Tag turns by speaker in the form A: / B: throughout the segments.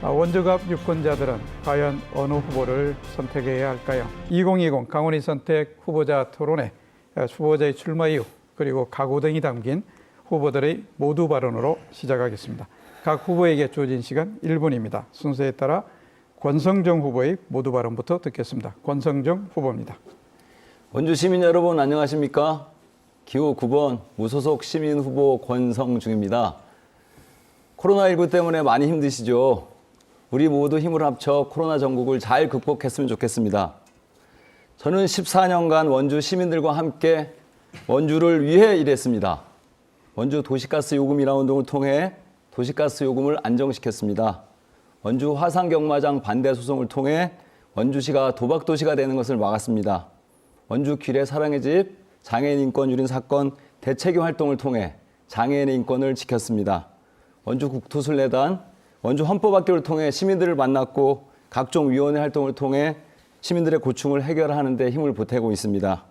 A: 원주갑 유권자들은 과연 어느 후보를 선택해야 할까요? 2020 강원이 선택 후보자 토론회, 후보자의 출마 이유 그리고 각오 등이 담긴 후보들의 모두 발언으로 시작하겠습니다. 각 후보에게 주어진 시간 1분입니다. 순서에 따라 권성정 후보의 모두 발언부터 듣겠습니다. 권성정 후보입니다.
B: 원주 시민 여러분 안녕하십니까? 기호 9번 무소속 시민 후보 권성중입니다. 코로나19 때문에 많이 힘드시죠? 우리 모두 힘을 합쳐 코로나 전국을 잘 극복했으면 좋겠습니다. 저는 14년간 원주 시민들과 함께 원주를 위해 일했습니다. 원주 도시가스 요금 인하 운동을 통해 도시가스 요금을 안정시켰습니다. 원주 화산경마장 반대 소송을 통해 원주시가 도박도시가 되는 것을 막았습니다. 원주 귀래 사랑의 집 장애인 인권 유린 사건 대책위 활동을 통해 장애인의 인권을 지켰습니다. 원주 국토순례단 원주 헌법학교를 통해 시민들을 만났고 각종 위원회 활동을 통해 시민들의 고충을 해결하는 데 힘을 보태고 있습니다.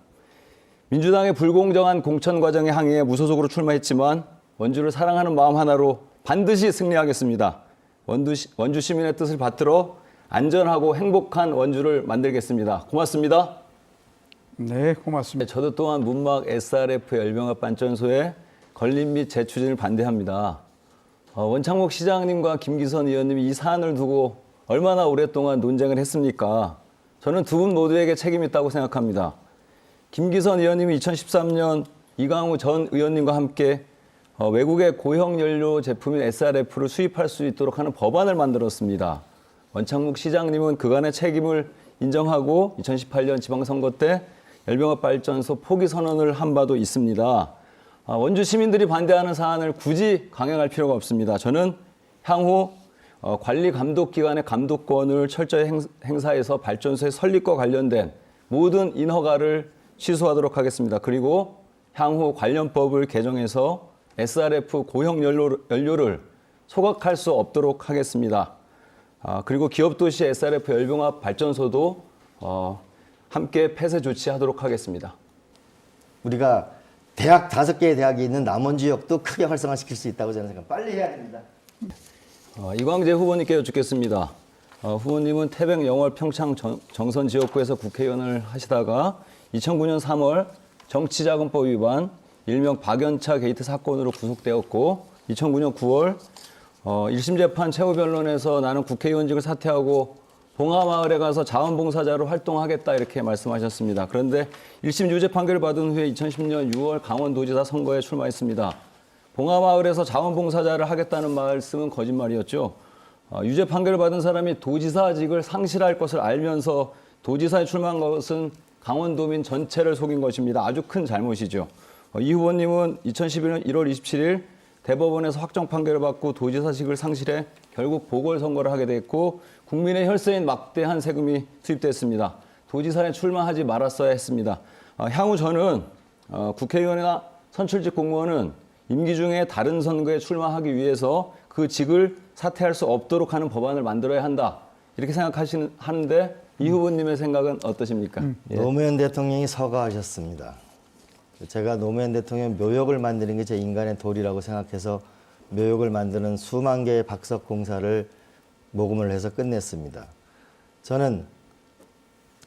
B: 민주당의 불공정한 공천 과정에 항의해 무소속으로 출마했지만 원주를 사랑하는 마음 하나로 반드시 승리하겠습니다. 원주 시민의 뜻을 받들어 안전하고 행복한 원주를 만들겠습니다. 고맙습니다.
A: 네, 고맙습니다.
B: 저도 또한 문막 SRF 열병합 발전소의 건립 및 재추진을 반대합니다. 원창목 시장님과 김기선 의원님이 이 사안을 두고 얼마나 오랫동안 논쟁을 했습니까? 저는 두 분 모두에게 책임이 있다고 생각합니다. 김기선 의원님이 2013년 이강우 전 의원님과 함께 외국의 고형 연료 제품인 SRF를 수입할 수 있도록 하는 법안을 만들었습니다. 원창목 시장님은 그간의 책임을 인정하고 2018년 지방선거 때 열병합 발전소 포기 선언을 한 바도 있습니다. 원주 시민들이 반대하는 사안을 굳이 강행할 필요가 없습니다. 저는 향후 관리 감독 기관의 감독권을 철저히 행사해서 발전소의 설립과 관련된 모든 인허가를 취소하도록 하겠습니다. 그리고 향후 관련법을 개정해서 SRF 고형 연료를 소각할 수 없도록 하겠습니다. 그리고 기업도시 SRF 열병합 발전소도 함께 폐쇄 조치하도록 하겠습니다.
C: 우리가 대학 5개의 대학이 있는 남원지역도 크게 활성화시킬 수 있다고 저는 생각합니다. 빨리 해야 됩니다.
B: 이광재 후보님께 여쭙겠습니다. 후보님은 태백, 영월, 평창 정선 지역구에서 국회의원을 하시다가 2009년 3월 정치자금법 위반, 일명 박연차 게이트 사건으로 구속되었고 2009년 9월 1심 재판 최후 변론에서 나는 국회의원직을 사퇴하고 봉하마을에 가서 자원봉사자로 활동하겠다 이렇게 말씀하셨습니다. 그런데 1심 유죄 판결을 받은 후에 2010년 6월 강원도지사 선거에 출마했습니다. 봉하마을에서 자원봉사자를 하겠다는 말씀은 거짓말이었죠. 유죄 판결을 받은 사람이 도지사직을 상실할 것을 알면서 도지사에 출마한 것은 강원도민 전체를 속인 것입니다. 아주 큰 잘못이죠. 이 후보님은 2011년 1월 27일 대법원에서 확정 판결을 받고 도지사직을 상실해 결국 보궐선거를 하게 됐고 국민의 혈세인 막대한 세금이 투입됐습니다. 도지사에 출마하지 말았어야 했습니다. 향후 저는 국회의원이나 선출직 공무원은 임기 중에 다른 선거에 출마하기 위해서 그 직을 사퇴할 수 없도록 하는 법안을 만들어야 한다. 이렇게 생각하는데 이 후보님의 생각은 어떠십니까?
C: 예. 노무현 대통령이 서거하셨습니다. 제가 노무현 대통령 묘역을 만드는 게 제 인간의 도리라고 생각해서 묘역을 만드는 수만 개의 박석 공사를 모금을 해서 끝냈습니다. 저는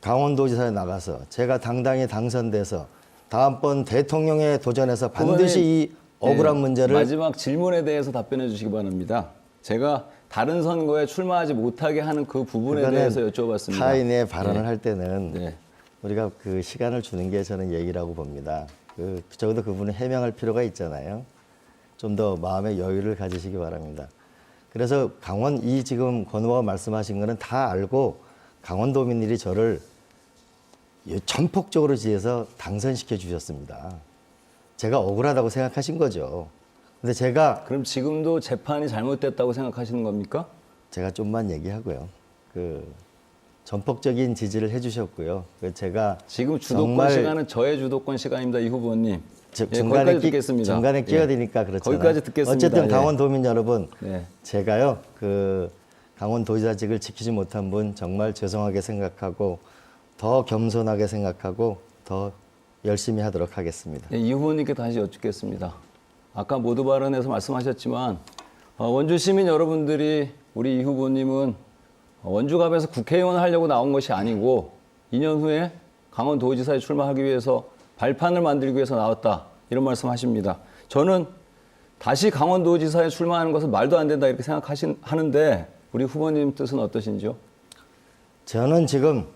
C: 강원도지사에 나가서 제가 당당히 당선돼서 다음번 대통령에 도전해서 반드시 이 억울한 문제를
B: 마지막 질문에 대해서 답변해 주시기 바랍니다. 제가 다른 선거에 출마하지 못하게 하는 그 부분에 대해서 여쭤봤습니다.
C: 타인의 발언을 할 때는 우리가 그 시간을 주는 게 저는 예의라고 봅니다. 적어도 그분은 해명할 필요가 있잖아요. 좀 더 마음의 여유를 가지시기 바랍니다. 그래서 지금 권 후보가 말씀하신 거는 다 알고 강원도민들이 저를 전폭적으로 지해서 당선시켜 주셨습니다. 제가 억울하다고 생각하신 거죠. 근데 제가
B: 그럼 지금도 재판이 잘못됐다고 생각하시는 겁니까?
C: 제가 좀만 얘기하고요. 전폭적인 지지를 해주셨고요. 제가
B: 지금 주도권 시간은 저의 주도권 시간입니다, 이 후보님.
C: 중간에
B: 듣겠습니다.
C: 중간에 끼어드니까 그렇잖아요.
B: 거기까지 듣겠습니다.
C: 어쨌든 강원도민 여러분, 제가요 강원도지사직을 지키지 못한 분 정말 죄송하게 생각하고 더 겸손하게 생각하고 더 열심히 하도록 하겠습니다.
B: 이 후보님께 다시 여쭙겠습니다. 아까 모두 발언에서 말씀하셨지만 원주 시민 여러분들이 우리 이 후보님은 원주갑에서 국회의원을 하려고 나온 것이 아니고 2년 후에 강원도지사에 출마하기 위해서 발판을 만들기 위해서 나왔다. 이런 말씀하십니다. 저는 다시 강원도지사에 출마하는 것은 말도 안 된다 이렇게 생각하는데 우리 후보님 뜻은 어떠신지요?
C: 저는 지금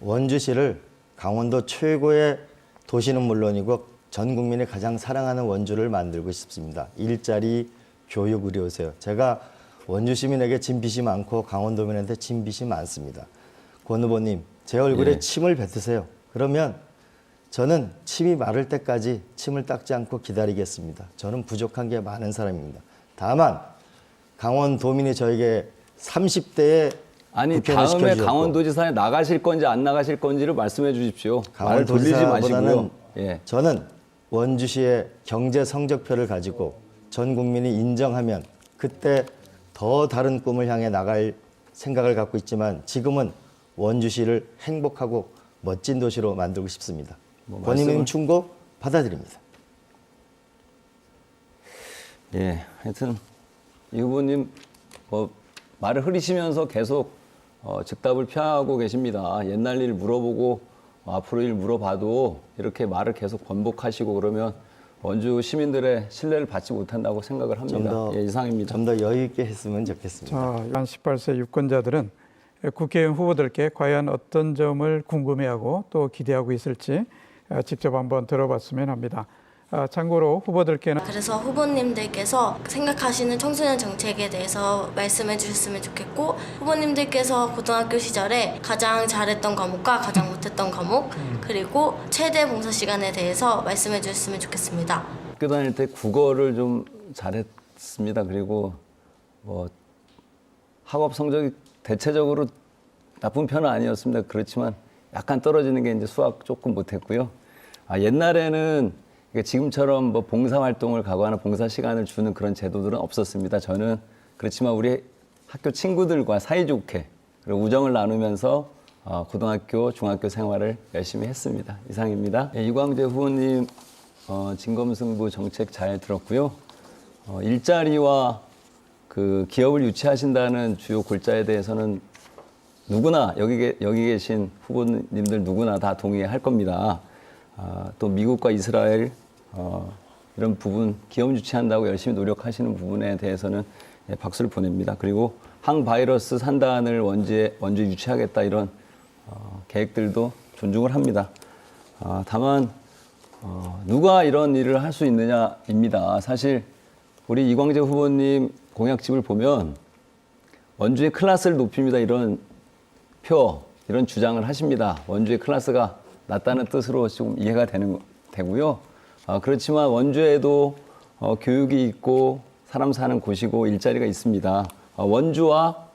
C: 원주시를 강원도 최고의 도시는 물론이고 전 국민이 가장 사랑하는 원주를 만들고 싶습니다. 일자리, 교육, 의료세요. 제가 원주 시민에게 진 빚이 많고 강원도민한테 진 빚이 많습니다. 권 후보님, 제 얼굴에
B: 예.
C: 침을 뱉으세요. 그러면 저는 침이 마를 때까지 침을 닦지 않고 기다리겠습니다. 저는 부족한 게 많은 사람입니다. 다만 강원도민이 저에게 30대에
B: 아니 다음에 강원도지사에 나가실 건지 안 나가실 건지를 말씀해 주십시오. 말을 돌리지 마시고요. 예.
C: 저는 원주시의 경제 성적표를 가지고 전 국민이 인정하면 그때 더 다른 꿈을 향해 나갈 생각을 갖고 있지만 지금은 원주시를 행복하고 멋진 도시로 만들고 싶습니다. 권위님 충고 받아들입니다.
B: 예, 하여튼 이 후보님 말을 흐리시면서 계속 즉답을 피하고 계십니다. 옛날 일 물어보고 앞으로 일 물어봐도 이렇게 말을 계속 번복하시고 그러면 원주 시민들의 신뢰를 받지 못한다고 생각을 합니다. 예, 이상입니다.
C: 좀 더 여유 있게 했으면 좋겠습니다.
A: 자, 만 18세 유권자들은 국회의원 후보들께 과연 어떤 점을 궁금해하고 또 기대하고 있을지 직접 한번 들어봤으면 합니다. 참고로 후보들께는
D: 그래서 후보님들께서 생각하시는 청소년 정책에 대해서 말씀해 주셨으면 좋겠고 후보님들께서 고등학교 시절에 가장 잘했던 과목과 가장 못했던 과목 그리고 최대 봉사 시간에 대해서 말씀해 주셨으면 좋겠습니다.
B: 학교 다닐 때 국어를 좀 잘했습니다. 그리고 학업 성적이 대체적으로 나쁜 편은 아니었습니다. 그렇지만 약간 떨어지는 게 이제 수학 조금 못했고요. 옛날에는 지금처럼 봉사활동을 가고 하는 봉사 시간을 주는 그런 제도들은 없었습니다. 저는 그렇지만 우리 학교 친구들과 사이좋게 그리고 우정을 나누면서 고등학교, 중학교 생활을 열심히 했습니다. 이상입니다. 이광재 후보님 진검승부 정책 잘 들었고요. 일자리와 그 기업을 유치하신다는 주요 골자에 대해서는 누구나 여기 계신 후보님들 누구나 다 동의할 겁니다. 또 미국과 이스라엘 이런 부분 기업 유치한다고 열심히 노력하시는 부분에 대해서는 박수를 보냅니다. 그리고 항바이러스 산단을 원주에 유치하겠다 이런 계획들도 존중을 합니다. 다만 누가 이런 일을 할 수 있느냐입니다. 사실 우리 이광재 후보님 공약집을 보면 원주의 클래스를 높입니다. 이런 이런 주장을 하십니다. 원주의 클래스가 낮다는 뜻으로 좀 이해가 되고요. 그렇지만 원주에도 교육이 있고 사람 사는 곳이고 일자리가 있습니다. 원주와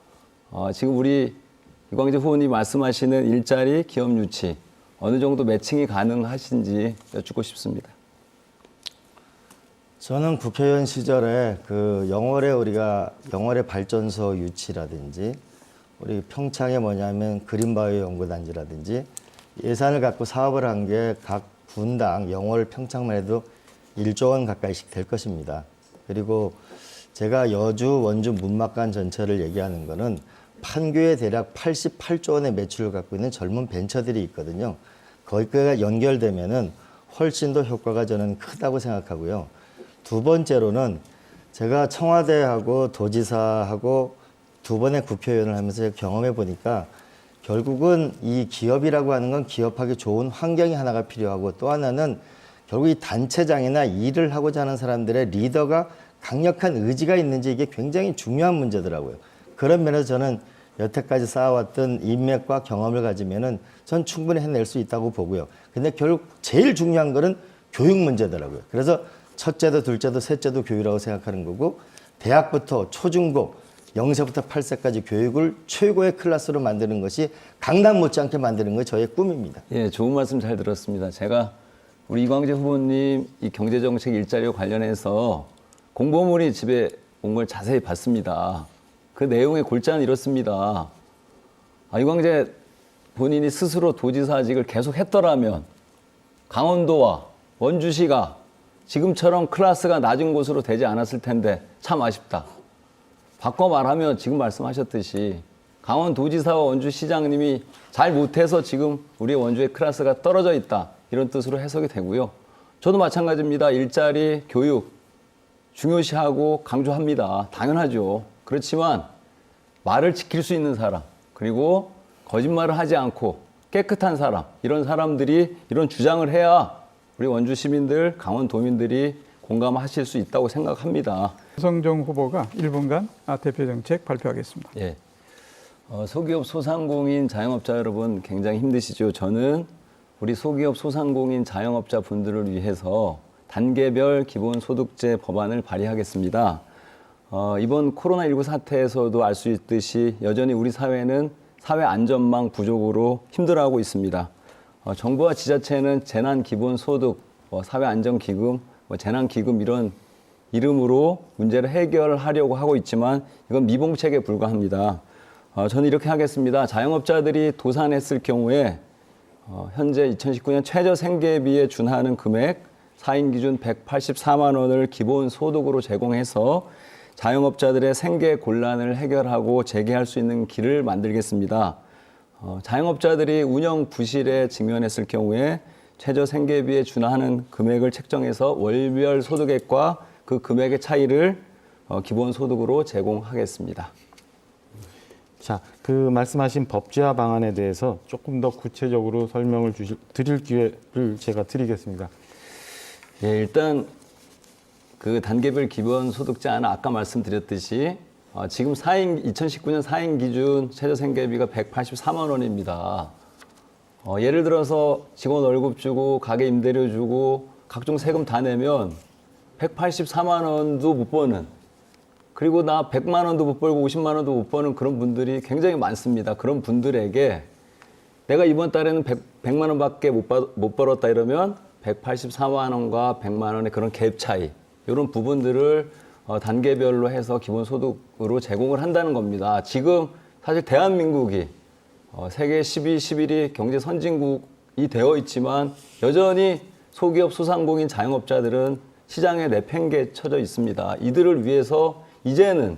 B: 지금 우리 이광재 후보님 말씀하시는 일자리, 기업 유치 어느 정도 매칭이 가능하신지 여쭙고 싶습니다.
C: 저는 국회의원 시절에 그 영월의 발전소 유치라든지 우리 평창에 뭐냐면 그린바이오 연구단지라든지 예산을 갖고 사업을 한 게 각 분당 영월 평창만 해도 1조 원 가까이씩 될 것입니다. 그리고 제가 여주 원주 문막간 전체를 얘기하는 거는 판교에 대략 88조 원의 매출을 갖고 있는 젊은 벤처들이 있거든요. 거기가 연결되면은 훨씬 더 효과가 저는 크다고 생각하고요. 두 번째로는 제가 청와대하고 도지사하고 두 번의 국회의원을 하면서 경험해 보니까 결국은 이 기업이라고 하는 건 기업하기 좋은 환경이 하나가 필요하고 또 하나는 결국 이 단체장이나 일을 하고자 하는 사람들의 리더가 강력한 의지가 있는지 이게 굉장히 중요한 문제더라고요. 그런 면에서 저는 여태까지 쌓아왔던 인맥과 경험을 가지면은 전 충분히 해낼 수 있다고 보고요. 근데 결국 제일 중요한 거는 교육 문제더라고요. 그래서 첫째도 둘째도 셋째도 교육이라고 생각하는 거고 대학부터 초중고 0세부터 8세까지 교육을 최고의 클래스로 만드는 것이 강남 못지않게 만드는 것이 저의 꿈입니다.
B: 예, 좋은 말씀 잘 들었습니다. 제가 우리 이광재 후보님 이 경제정책 일자리와 관련해서 공보물이 집에 온 걸 자세히 봤습니다. 그 내용의 골자는 이렇습니다. 이광재 본인이 스스로 도지사직을 계속 했더라면 강원도와 원주시가 지금처럼 클래스가 낮은 곳으로 되지 않았을 텐데 참 아쉽다. 바꿔 말하면 지금 말씀하셨듯이 강원도지사와 원주시장님이 잘 못해서 지금 우리 원주의 클래스가 떨어져 있다. 이런 뜻으로 해석이 되고요. 저도 마찬가지입니다. 일자리, 교육 중요시하고 강조합니다. 당연하죠. 그렇지만 말을 지킬 수 있는 사람, 그리고 거짓말을 하지 않고 깨끗한 사람, 이런 사람들이 이런 주장을 해야 우리 원주 시민들, 강원도민들이 공감하실 수 있다고 생각합니다.
A: 성종 후보가 1분간 대표 정책 발표하겠습니다.
B: 예. 소기업 소상공인 자영업자 여러분 굉장히 힘드시죠. 저는 우리 소기업 소상공인 자영업자 분들을 위해서 단계별 기본소득제 법안을 발의하겠습니다. 이번 코로나19 사태에서도 알 수 있듯이 여전히 우리 사회는 사회 안전망 부족으로 힘들어하고 있습니다. 정부와 지자체는 재난기본소득, 사회안전기금, 재난기금 이런 이름으로 문제를 해결하려고 하고 있지만 이건 미봉책에 불과합니다. 저는 이렇게 하겠습니다. 자영업자들이 도산했을 경우에 현재 2019년 최저 생계비에 준하는 금액 4인 기준 184만 원을 기본소득으로 제공해서 자영업자들의 생계 곤란을 해결하고 재개할 수 있는 길을 만들겠습니다. 자영업자들이 운영 부실에 직면했을 경우에 최저 생계비에 준하는 금액을 책정해서 월별 소득액과 그 금액의 차이를 기본소득으로 제공하겠습니다.
E: 자, 그 말씀하신 법제화 방안에 대해서 조금 더 구체적으로 설명을 드릴 기회를 제가 드리겠습니다.
B: 예, 일단 그 단계별 기본소득제는 아까 말씀드렸듯이 지금 2019년 4인 기준 최저생계비가 184만 원입니다. 예를 들어서 직원 월급 주고 가게 임대료 주고 각종 세금 다 내면 184만 원도 못 버는, 그리고 나 100만 원도 못 벌고 50만 원도 못 버는 그런 분들이 굉장히 많습니다. 그런 분들에게 내가 이번 달에는 100만 원밖에 못 벌었다 이러면 184만 원과 100만 원의 그런 갭 차이, 이런 부분들을 단계별로 해서 기본소득으로 제공을 한다는 겁니다. 지금 사실 대한민국이 세계 12, 11위 경제 선진국이 되어 있지만 여전히 소기업, 소상공인, 자영업자들은 시장에 내팽개쳐져 있습니다. 이들을 위해서 이제는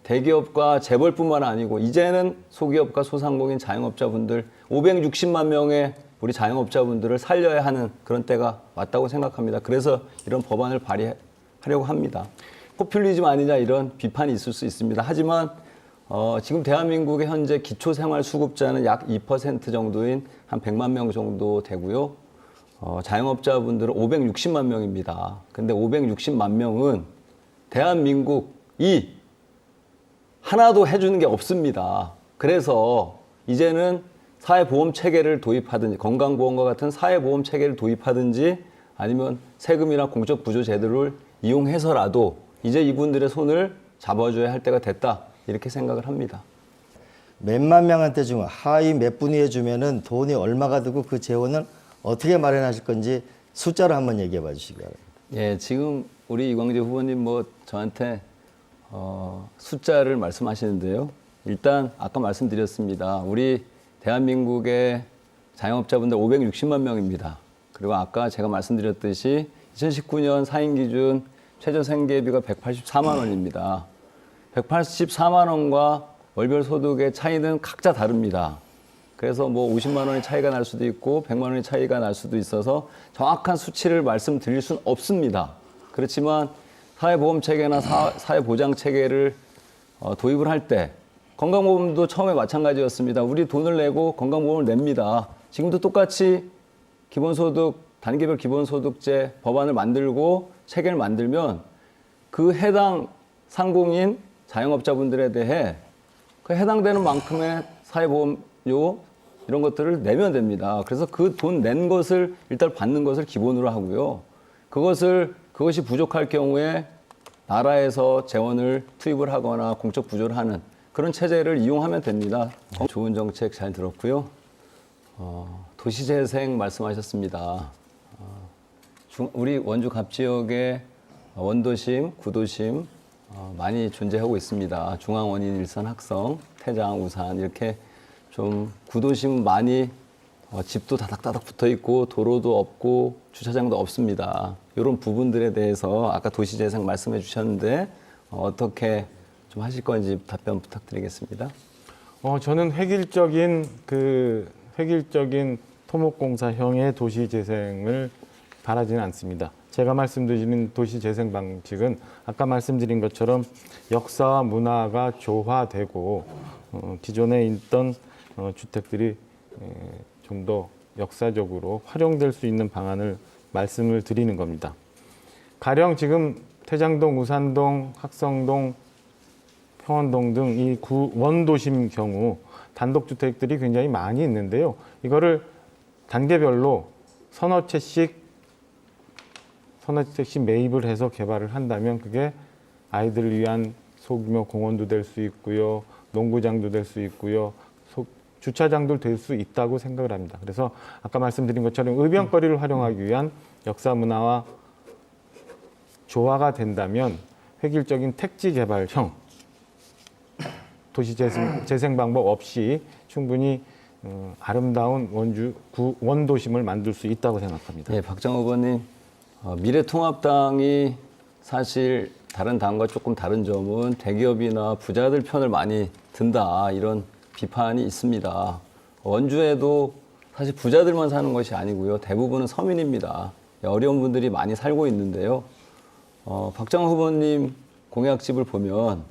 B: 대기업과 재벌뿐만 아니고 이제는 소기업과 소상공인 자영업자분들 560만 명의 우리 자영업자분들을 살려야 하는 그런 때가 왔다고 생각합니다. 그래서 이런 법안을 발의하려고 합니다. 포퓰리즘 아니냐 이런 비판이 있을 수 있습니다. 하지만 지금 대한민국의 현재 기초생활수급자는 약 2% 정도인 한 100만 명 정도 되고요. 자영업자분들은 560만 명입니다. 근데 560만 명은 대한민국이 하나도 해주는 게 없습니다. 그래서 이제는 사회보험 체계를 도입하든지 건강보험과 같은 사회보험 체계를 도입하든지 아니면 세금이나 공적 부조 제도를 이용해서라도 이제 이분들의 손을 잡아줘야 할 때가 됐다, 이렇게 생각을 합니다.
C: 몇만 명한테 주면 하위 몇 분위에 주면은 돈이 얼마가 들고 그 재원을 어떻게 마련하실 건지 숫자로 한번 얘기해 봐 주시기 바랍니다.
B: 예, 지금 우리 이광재 후보님 저한테 숫자를 말씀하시는데요. 일단 아까 말씀드렸습니다. 우리 대한민국의 자영업자분들 560만 명입니다. 그리고 아까 제가 말씀드렸듯이 2019년 4인 기준 최저 생계비가 184만 원입니다. 184만 원과 월별 소득의 차이는 각자 다릅니다. 그래서 50만 원의 차이가 날 수도 있고 100만 원의 차이가 날 수도 있어서 정확한 수치를 말씀드릴 수는 없습니다. 그렇지만 사회보험 체계나 사회보장 체계를 도입을 할 때 건강보험도 처음에 마찬가지였습니다. 우리 돈을 내고 건강보험을 냅니다. 지금도 똑같이 기본소득, 단계별 기본소득제 법안을 만들고 체계를 만들면 그 해당 상공인 자영업자분들에 대해 그 해당되는 만큼의 사회보험료 이런 것들을 내면 됩니다. 그래서 그 돈 낸 것을 일단 받는 것을 기본으로 하고요. 그것이 부족할 경우에 나라에서 재원을 투입을 하거나 공적 부조를 하는 그런 체제를 이용하면 됩니다. 좋은 정책 잘 들었고요. 도시재생 말씀하셨습니다. 우리 원주 갑지역에 원도심, 구도심 많이 존재하고 있습니다. 중앙 원인 일선 학성, 태장, 우산 이렇게 좀 구도심 많이 집도 다닥다닥 붙어 있고 도로도 없고 주차장도 없습니다. 이런 부분들에 대해서 아까 도시재생 말씀해 주셨는데 어떻게 좀 하실 건지 답변 부탁드리겠습니다.
E: 저는 획일적인 토목공사형의 도시재생을 바라지는 않습니다. 제가 말씀드리는 도시재생 방식은 아까 말씀드린 것처럼 역사와 문화가 조화되고 기존에 있던 주택들이 좀 더 역사적으로 활용될 수 있는 방안을 말씀을 드리는 겁니다. 가령 지금 태장동, 우산동, 학성동, 평원동 등 이 원도심 경우 단독주택들이 굉장히 많이 있는데요. 이거를 단계별로 서너 채씩 매입을 해서 개발을 한다면 그게 아이들을 위한 소규모 공원도 될 수 있고요. 농구장도 될 수 있고요. 주차장도 될 수 있다고 생각을 합니다. 그래서 아까 말씀드린 것처럼 의병거리를 활용하기 위한 역사 문화와 조화가 된다면 획일적인 택지 개발형 도시 재생 방법 없이 충분히 아름다운 원도심을 만들 수 있다고 생각합니다.
B: 예, 박정 후보님, 미래통합당이 사실 다른 당과 조금 다른 점은 대기업이나 부자들 편을 많이 든다 이런 비판이 있습니다. 원주에도 사실 부자들만 사는 것이 아니고요. 대부분은 서민입니다. 어려운 분들이 많이 살고 있는데요. 박정 후보님 공약집을 보면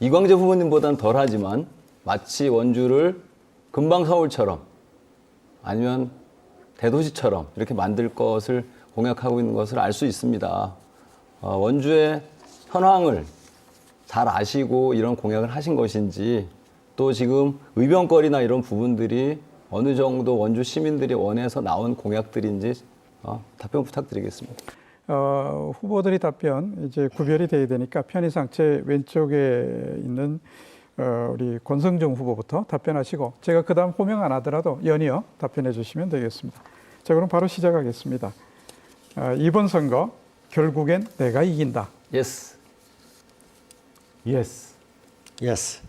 B: 이광재 후보님보다는 덜하지만 마치 원주를 금방 서울처럼 아니면 대도시처럼 이렇게 만들 것을 공약하고 있는 것을 알 수 있습니다. 원주의 현황을 잘 아시고 이런 공약을 하신 것인지 또 지금 의병거리나 이런 부분들이 어느 정도 원주 시민들이 원해서 나온 공약들인지 답변 부탁드리겠습니다.
A: 후보들이 답변 이제 구별이 돼야 되니까 편의상 제 왼쪽에 있는 우리 권성중 후보부터 답변하시고 제가 그다음 호명 안 하더라도 연이어 답변해 주시면 되겠습니다. 자, 그럼 바로 시작하겠습니다. 이번 선거 결국엔 내가 이긴다.
B: Yes.
E: Yes.
C: Yes.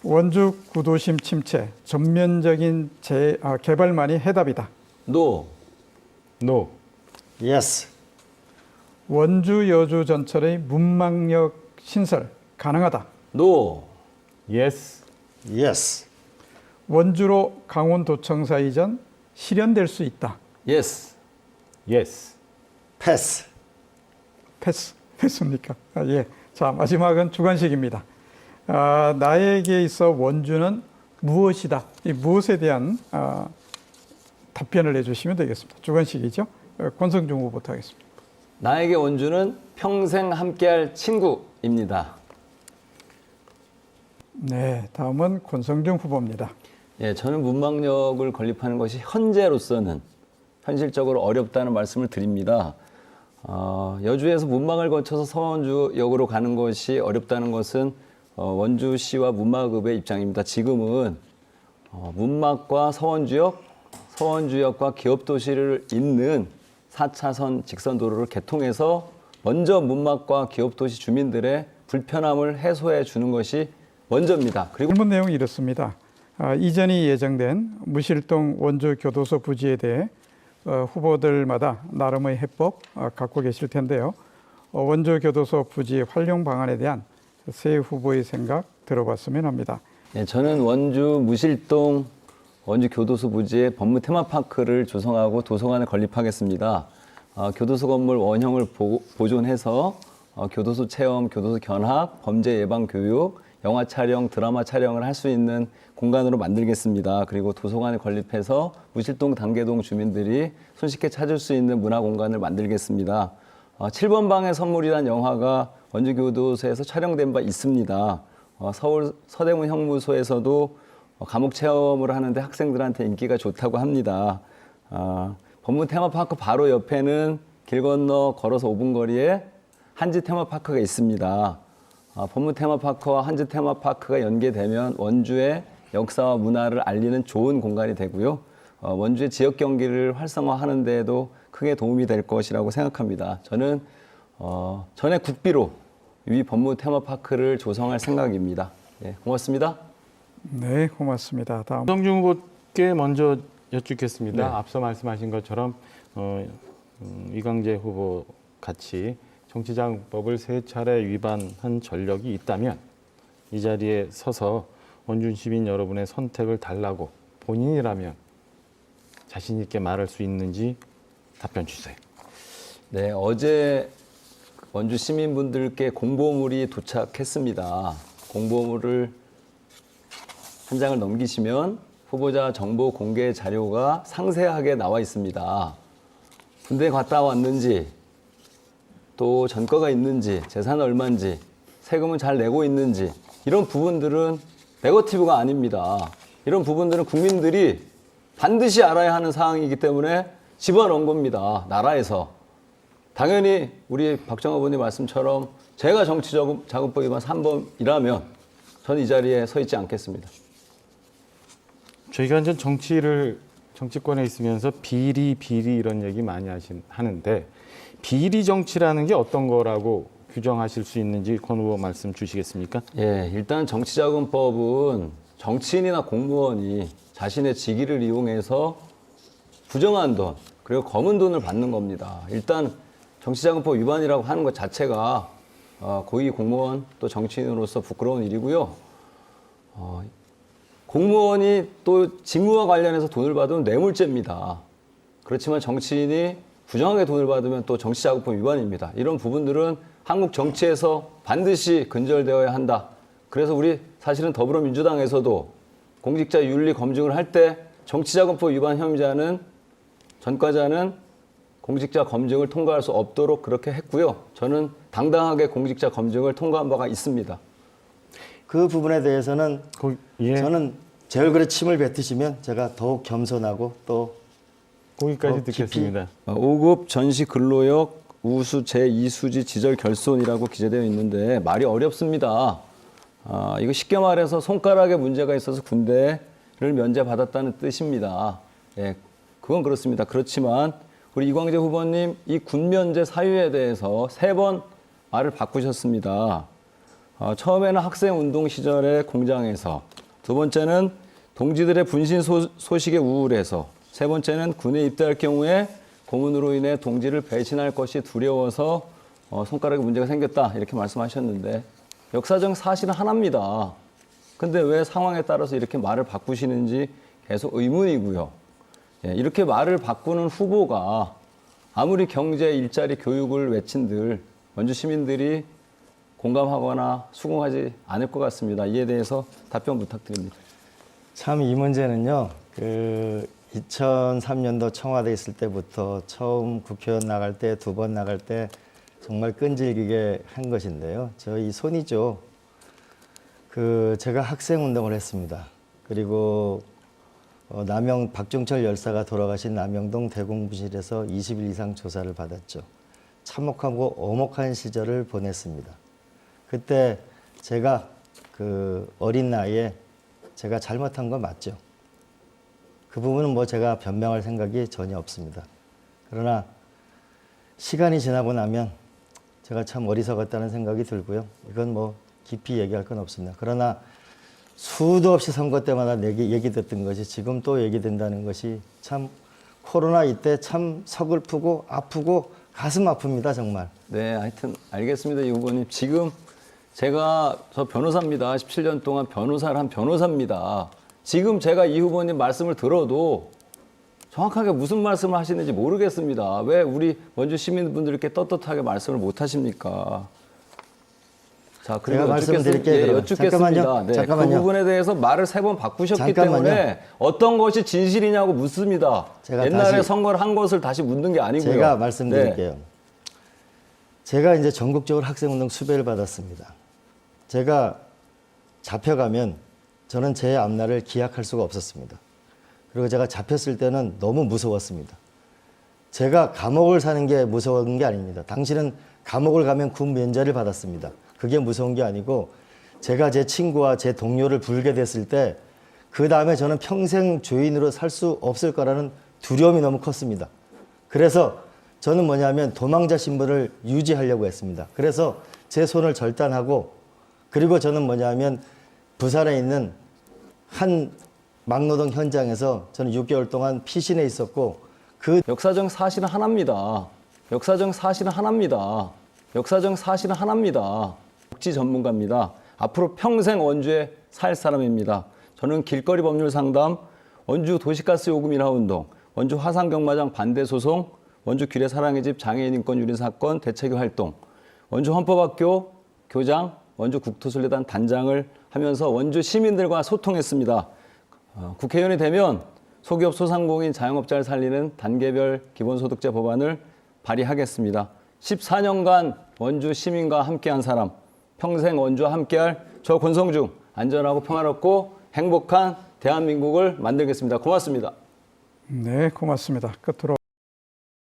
A: 원주 구도심 침체 전면적인 개발만이 해답이다.
B: No.
E: No.
C: Yes.
A: 원주 여주 전철의 문망역 신설 가능하다.
B: No.
E: Yes.
C: Yes.
A: 원주로 강원도청사 이전 실현될 수 있다.
B: Yes.
E: Yes.
C: Pass.
A: 패스입니까? 예. 자, 마지막은 주관식입니다. 나에게 있어 원주는 무엇이다. 이 무엇에 대한 답변을 해주시면 되겠습니다. 주관식이죠. 권성중 후보부터 하겠습니다.
B: 나에게 원주는 평생 함께할 친구입니다.
A: 네, 다음은 권성중 후보입니다.
B: 예, 저는 문망역을 건립하는 것이 현재로서는 현실적으로 어렵다는 말씀을 드립니다. 여주에서 문망을 거쳐서 서원주역으로 가는 것이 어렵다는 것은 원주시와 문막읍의 입장입니다. 지금은 문막과 서원주역, 서원주역과 기업도시를 잇는 4차선 직선도로를 개통해서 먼저 문막과 기업도시 주민들의 불편함을 해소해 주는 것이 먼저입니다. 그리고
A: 질문 내용이 이렇습니다. 이전이 예정된 무실동 원주 교도소 부지에 대해 후보들마다 나름의 해법 갖고 계실 텐데요. 원주 교도소 부지 활용 방안에 대한 세 후보의 생각 들어봤으면 합니다.
B: 네, 저는 원주 무실동 원주 교도소 부지에 법무 테마파크를 조성하고 도서관을 건립하겠습니다. 교도소 건물 원형을 보존해서 교도소 체험, 교도소 견학, 범죄 예방 교육, 영화 촬영, 드라마 촬영을 할 수 있는 공간으로 만들겠습니다. 그리고 도서관을 건립해서 무실동 단계동 주민들이 손쉽게 찾을 수 있는 문화 공간을 만들겠습니다. 7번 방의 선물이란 영화가 원주교도소에서 촬영된 바 있습니다. 서울 서대문 형무소에서도 감옥 체험을 하는데 학생들한테 인기가 좋다고 합니다. 법무 테마파크 바로 옆에는 길 건너 걸어서 5분 거리에 한지 테마파크가 있습니다. 법무 테마파크와 한지 테마파크가 연계되면 원주의 역사와 문화를 알리는 좋은 공간이 되고요. 원주의 지역 경기를 활성화하는 데에도 크게 도움이 될 것이라고 생각합니다. 저는 전액 국비로 위 법무 테마파크를 조성할 생각입니다. 네, 고맙습니다.
A: 네, 고맙습니다. 다음
E: 권성중 후보께 먼저 여쭙겠습니다.
B: 네.
E: 앞서 말씀하신 것처럼 이광재 후보 같이 정치자금법을 3차례 위반한 전력이 있다면 이 자리에 서서 원주 시민 여러분의 선택을 달라고 본인이라면 자신 있게 말할 수 있는지 답변 주세요.
B: 네, 어제 원주 시민분들께 공보물이 도착했습니다. 공보물을 한 장을 넘기시면 후보자 정보 공개 자료가 상세하게 나와 있습니다. 군대 갔다 왔는지, 또 전과가 있는지, 재산 얼마인지, 세금은 잘 내고 있는지, 이런 부분들은 네거티브가 아닙니다. 이런 부분들은 국민들이 반드시 알아야 하는 사항이기 때문에 집어넣은 겁니다. 나라에서. 당연히 우리 박정호 의원님 말씀처럼 제가 정치자금법 위반 3범이라면 저는 이 자리에 서 있지 않겠습니다.
E: 저희가 이제 정치권에 있으면서 비리 이런 얘기 많이 하는데 비리 정치라는 게 어떤 거라고 규정하실 수 있는지 권 후보 말씀 주시겠습니까?
B: 예, 일단 정치자금법은 정치인이나 공무원이 자신의 직위를 이용해서 부정한 돈, 그리고 검은 돈을 받는 겁니다. 일단 정치자금법 위반이라고 하는 것 자체가 고위 공무원 또 정치인으로서 부끄러운 일이고요. 공무원이 또 직무와 관련해서 돈을 받으면 뇌물죄입니다. 그렇지만 정치인이 부정하게 돈을 받으면 또 정치자금법 위반입니다. 이런 부분들은 한국 정치에서 반드시 근절되어야 한다. 그래서 우리 사실은 더불어민주당에서도 공직자 윤리 검증을 할 때 정치자금법 위반 혐의자는 전과자는 공직자 검증을 통과할 수 없도록 그렇게 했고요. 저는 당당하게 공직자 검증을 통과한 바가 있습니다.
C: 그 부분에 대해서는
E: 예.
C: 저는 제 얼굴에 침을 뱉으시면 제가 더욱 겸손하고 또
E: 거기까지
C: 깊이
E: 듣겠습니다.
B: 5급 전시 근로역 우수 제2수지 지절 결손이라고 기재되어 있는데 말이 어렵습니다. 이거 쉽게 말해서 손가락에 문제가 있어서 군대를 면제받았다는 뜻입니다. 예, 그건 그렇습니다. 그렇지만 우리 이광재 후보님 이 군면제 사유에 대해서 3번 말을 바꾸셨습니다. 처음에는 학생운동 시절의 공장에서, 두 번째는 동지들의 분신 소식에 우울해서, 세 번째는 군에 입대할 경우에 고문으로 인해 동지를 배신할 것이 두려워서 손가락에 문제가 생겼다 이렇게 말씀하셨는데 역사적 사실은 하나입니다. 근데 왜 상황에 따라서 이렇게 말을 바꾸시는지 계속 의문이고요. 예, 이렇게 말을 바꾸는 후보가 아무리 경제, 일자리, 교육을 외친들 원주 시민들이 공감하거나 수긍하지 않을 것 같습니다. 이에 대해서 답변 부탁드립니다.
C: 참 이 문제는요. 2003년도 청와대에 있을 때부터 처음 국회의원 나갈 때, 2번 나갈 때 정말 끈질기게 한 것인데요. 저희 손이죠. 제가 학생운동을 했습니다. 그리고 박종철 열사가 돌아가신 남영동 대공부실에서 20일 이상 조사를 받았죠. 참혹하고 엄혹한 시절을 보냈습니다. 그때 제가 어린 나이에 제가 잘못한 건 맞죠. 그 부분은 제가 변명할 생각이 전혀 없습니다. 그러나 시간이 지나고 나면 제가 참 어리석었다는 생각이 들고요. 이건 깊이 얘기할 건 없습니다. 그러나 수도 없이 선거 때마다 얘기됐던 것이 지금 또 얘기된다는 것이 참 코로나 이때 참 서글프고 아프고 가슴 아픕니다, 정말.
B: 네, 하여튼 알겠습니다, 이 후보님. 지금 저 변호사입니다. 17년 동안 변호사를 한 변호사입니다. 지금 제가 이 후보님 말씀을 들어도 정확하게 무슨 말씀을 하시는지 모르겠습니다. 왜 우리 원주 시민분들께 떳떳하게 말씀을 못 하십니까? 자, 그리고
C: 제가 말씀드릴게요.
B: 여쭙겠습니다. 네,
C: 잠깐만요.
B: 그 부분에 대해서 말을 3번 바꾸셨기
C: 잠깐만요.
B: 때문에 어떤 것이 진실이냐고 묻습니다.
C: 제가
B: 옛날에
C: 다시-
B: 선거를 한 것을 다시 묻는 게 아니고요.
C: 제가 말씀드릴게요.
B: 네.
C: 제가 이제 전국적으로 학생운동 수배를 받았습니다. 제가 잡혀가면 저는 제 앞날을 기약할 수가 없었습니다. 그리고 제가 잡혔을 때는 너무 무서웠습니다. 제가 감옥을 사는 게 무서운 게 아닙니다. 당신은 감옥을 가면 군 면제를 받았습니다. 그게 무서운 게 아니고 제가 제 친구와 제 동료를 불게 됐을 때 그 다음에 저는 평생 죄인으로 살 수 없을 거라는 두려움이 너무 컸습니다. 그래서 저는 도망자 신분을 유지하려고 했습니다. 그래서 제 손을 절단하고 그리고 저는 부산에 있는 한 막노동 현장에서 저는 6개월 동안 피신해 있었고
B: 역사적 사실은 하나입니다. 역사적 사실은 하나입니다. 역사적 사실은 하나입니다. 복지 전문가입니다. 앞으로 평생 원주에 살 사람입니다. 저는 길거리 법률 상담, 원주 도시가스 요금 인하 운동, 원주 화산경마장 반대 소송, 원주 규례 사랑의 집 장애인 인권 유린 사건 대책위 활동, 원주 헌법학교 교장, 원주 국토순례단 단장을 하면서 원주 시민들과 소통했습니다. 국회의원이 되면 소기업 소상공인 자영업자를 살리는 단계별 기본소득제 법안을 발의하겠습니다. 14년간 원주 시민과 함께한 사람, 평생 원주와 함께할 저 권성중, 안전하고 평화롭고 행복한 대한민국을 만들겠습니다. 고맙습니다.
A: 네, 고맙습니다. 끝으로